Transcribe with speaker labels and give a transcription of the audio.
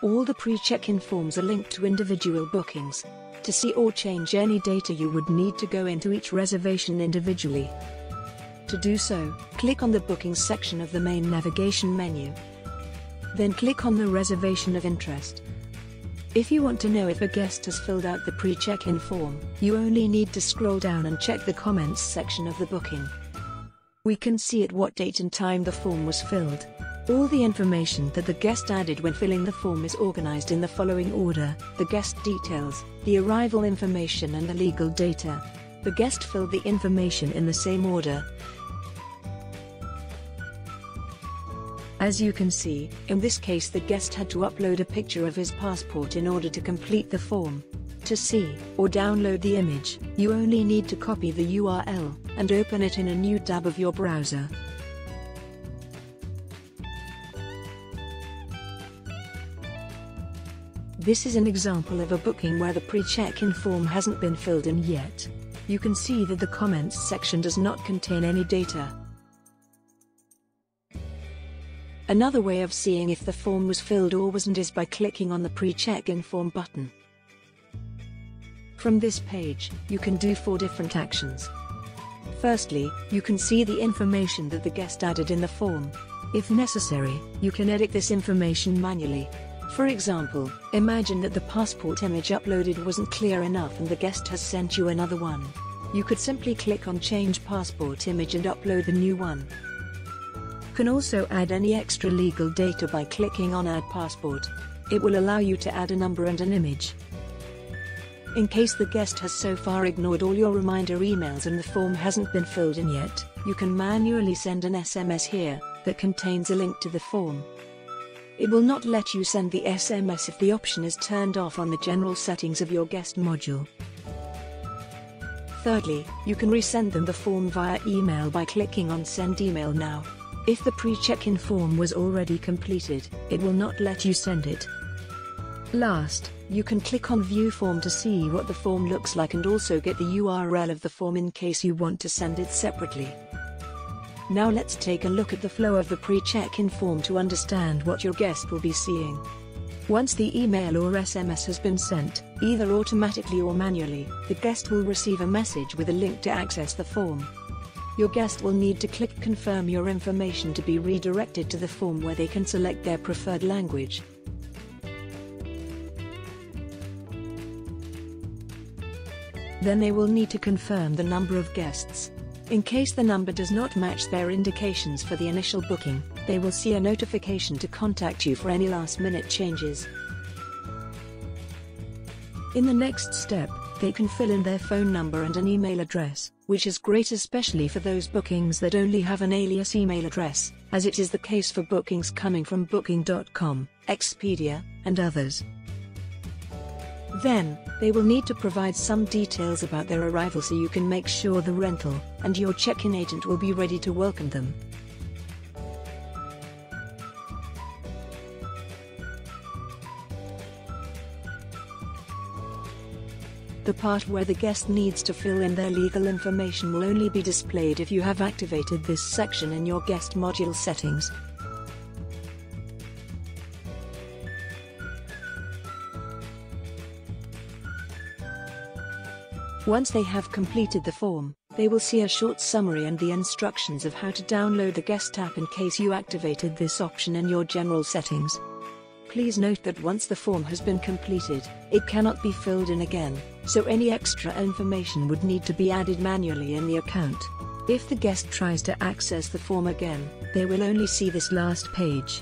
Speaker 1: All the pre-check-in forms are linked to individual bookings. To see or change any data, you would need to go into each reservation individually. To do so, click on the Bookings section of the main navigation menu. Then click on the Reservation of Interest. If you want to know if a guest has filled out the pre-check-in form, you only need to scroll down and check the Comments section of the booking. We can see at what date and time the form was filled. All the information that the guest added when filling the form is organized in the following order: the guest details, the arrival information and the legal data. The guest filled the information in the same order. As you can see, in this case the guest had to upload a picture of his passport in order to complete the form. To see or download the image, you only need to copy the URL and open it in a new tab of your browser. This is an example of a booking where the pre-check-in form hasn't been filled in yet. You can see that the comments section does not contain any data. Another way of seeing if the form was filled or wasn't is by clicking on the pre-check-in form button. From this page, you can do 4 different actions. Firstly, you can see the information that the guest added in the form. If necessary, you can edit this information manually. For example, imagine that the passport image uploaded wasn't clear enough and the guest has sent you another one. You could simply click on Change Passport Image and upload the new one. You can also add any extra legal data by clicking on Add Passport. It will allow you to add a number and an image. In case the guest has so far ignored all your reminder emails and the form hasn't been filled in yet, you can manually send an SMS here that contains a link to the form. It will not let you send the SMS if the option is turned off on the general settings of your guest module. Thirdly, you can resend them the form via email by clicking on Send Email Now. If the pre-check-in form was already completed, it will not let you send it. Last, you can click on View Form to see what the form looks like and also get the URL of the form in case you want to send it separately. Now let's take a look at the flow of the pre-check-in form to understand what your guest will be seeing. Once the email or SMS has been sent, either automatically or manually, the guest will receive a message with a link to access the form. Your guest will need to click Confirm your information to be redirected to the form where they can select their preferred language. Then they will need to confirm the number of guests. In case the number does not match their indications for the initial booking, they will see a notification to contact you for any last-minute changes. In the next step, they can fill in their phone number and an email address, which is great especially for those bookings that only have an alias email address, as it is the case for bookings coming from Booking.com, Expedia, and others. Then, they will need to provide some details about their arrival so you can make sure the rental and your check-in agent will be ready to welcome them. The part where the guest needs to fill in their legal information will only be displayed if you have activated this section in your guest module settings. Once they have completed the form, they will see a short summary and the instructions of how to download the guest app in case you activated this option in your general settings. Please note that once the form has been completed, it cannot be filled in again, so any extra information would need to be added manually in the account. If the guest tries to access the form again, they will only see this last page.